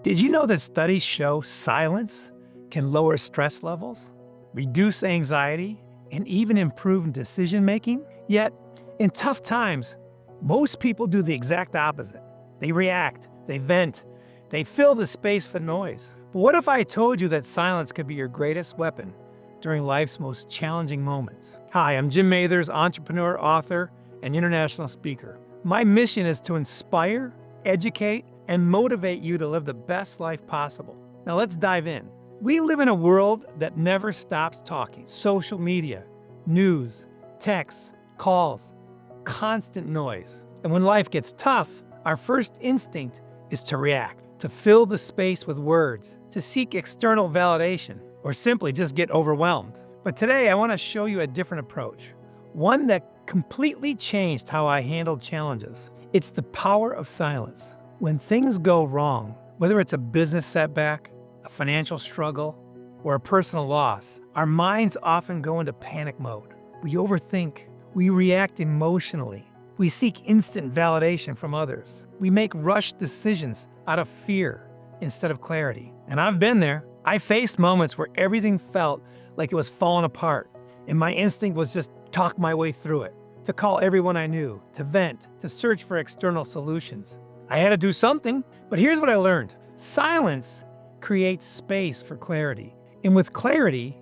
Did you know that studies show silence can lower stress levels, reduce anxiety, and even improve decision making? Yet, in tough times, most people do the exact opposite. They react, they vent, they fill the space with noise. But what if I told you that silence could be your greatest weapon during life's most challenging moments? Hi, I'm Jim Mathers, entrepreneur, author, and international speaker. My mission is to inspire, educate, and motivate you to live the best life possible. Now let's dive in. We live in a world that never stops talking. Social media, news, texts, calls, constant noise. And when life gets tough, our first instinct is to react, to fill the space with words, to seek external validation, or simply just get overwhelmed. But today I want to show you a different approach, one that completely changed how I handled challenges. It's the power of silence. When things go wrong, whether it's a business setback, a financial struggle, or a personal loss, our minds often go into panic mode. We overthink, we react emotionally, we seek instant validation from others. We make rushed decisions out of fear instead of clarity. And I've been there. I faced moments where everything felt like it was falling apart, and my instinct was just talk my way through it, to call everyone I knew, to vent, to search for external solutions. I had to do something, but here's what I learned. Silence creates space for clarity. And with clarity,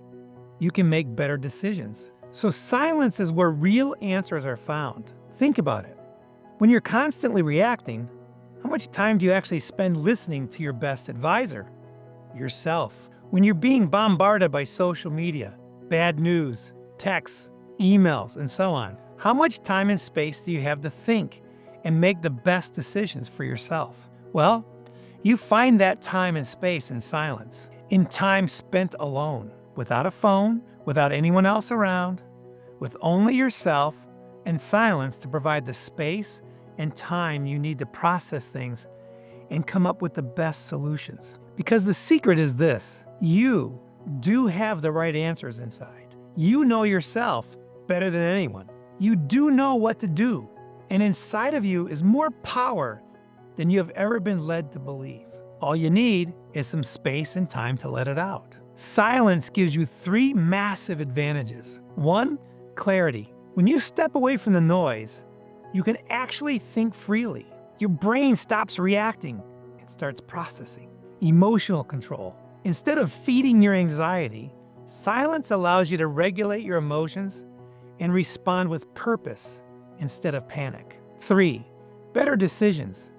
you can make better decisions. So silence is where real answers are found. Think about it. When you're constantly reacting, how much time do you actually spend listening to your best advisor? Yourself. When you're being bombarded by social media, bad news, texts, emails, and so on, how much time and space do you have to think and make the best decisions for yourself? Well, you find that time and space in silence, in time spent alone, without a phone, without anyone else around, with only yourself and silence to provide the space and time you need to process things and come up with the best solutions. Because the secret is this: you do have the right answers inside. You know yourself better than anyone. You do know what to do. And inside of you is more power than you have ever been led to believe. All you need is some space and time to let it out. Silence gives you three massive advantages. One, clarity. When you step away from the noise, you can actually think freely. Your brain stops reacting and starts processing. Emotional control. Instead of feeding your anxiety, silence allows you to regulate your emotions and respond with purpose instead of panic. 3, better decisions.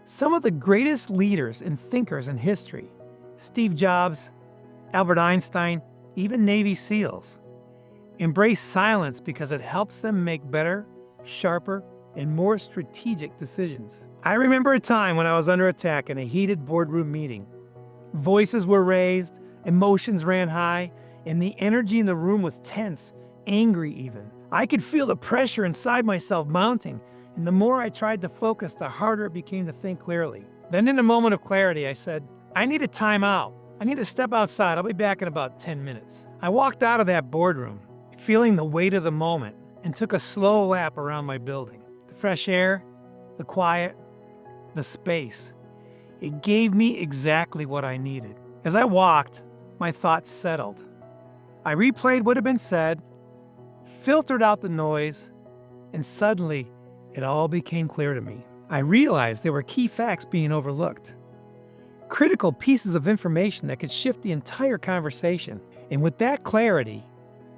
Some of the greatest leaders and thinkers in history, Steve Jobs, Albert Einstein, even Navy SEALs, embrace silence because it helps them make better, sharper, and more strategic decisions. I remember a time when I was under attack in a heated boardroom meeting. Voices were raised, emotions ran high, and the energy in the room was tense, angry even. I could feel the pressure inside myself mounting, and the more I tried to focus, the harder it became to think clearly. Then in a moment of clarity, I said, I need a time out. I need to step outside. I'll be back in about 10 minutes. I walked out of that boardroom, feeling the weight of the moment, and took a slow lap around my building. The fresh air, the quiet, the space. It gave me exactly what I needed. As I walked, my thoughts settled. I replayed what had been said, filtered out the noise, and suddenly it all became clear to me. I realized there were key facts being overlooked, critical pieces of information that could shift the entire conversation. And with that clarity,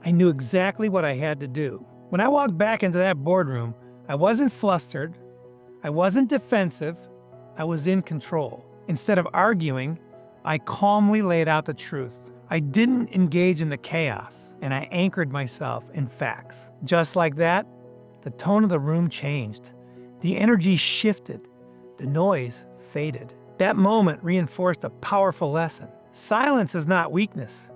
I knew exactly what I had to do. When I walked back into that boardroom, I wasn't flustered, I wasn't defensive, I was in control. Instead of arguing, I calmly laid out the truth. I didn't engage in the chaos, and I anchored myself in facts. Just like that, the tone of the room changed. The energy shifted. The noise faded. That moment reinforced a powerful lesson. Silence is not weakness.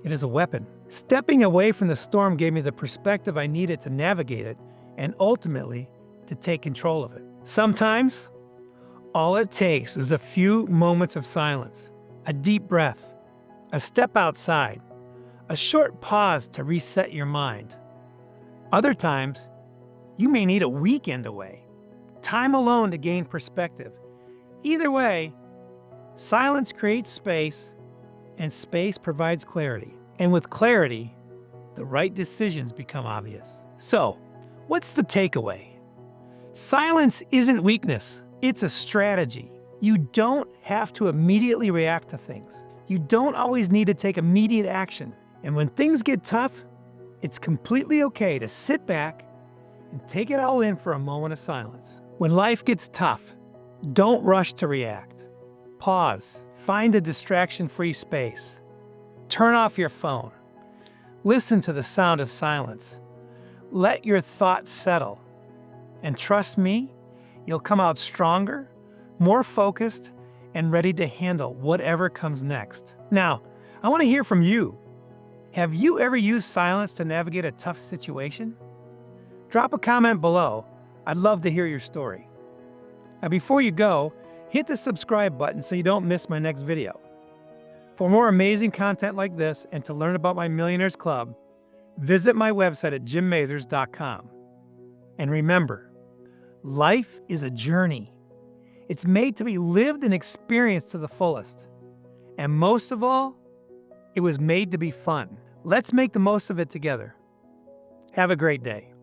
It is a weapon. Stepping away from the storm gave me the perspective I needed to navigate it and ultimately to take control of it. Sometimes, all it takes is a few moments of silence, a deep breath, a step outside, a short pause to reset your mind. Other times, you may need a weekend away, time alone to gain perspective. Either way, Silence creates space, and space provides clarity. And with clarity, the right decisions become obvious. So, what's the takeaway? Silence isn't weakness, it's a strategy. You don't have to immediately react to things. You don't always need to take immediate action. And when things get tough, it's completely okay to sit back and take it all in for a moment of silence. When life gets tough, don't rush to react. Pause, find a distraction-free space. Turn off your phone. Listen to the sound of silence. Let your thoughts settle. And trust me, you'll come out stronger, more focused, and ready to handle whatever comes next. Now, I want to hear from you. Have you ever used silence to navigate a tough situation? Drop a comment below. I'd love to hear your story. Now, before you go, hit the subscribe button so you don't miss my next video. For more amazing content like this and to learn about my Millionaires Club, visit my website at jimmathers.com. And remember, life is a journey. It's made to be lived and experienced to the fullest. And most of all, it was made to be fun. Let's make the most of it together. Have a great day.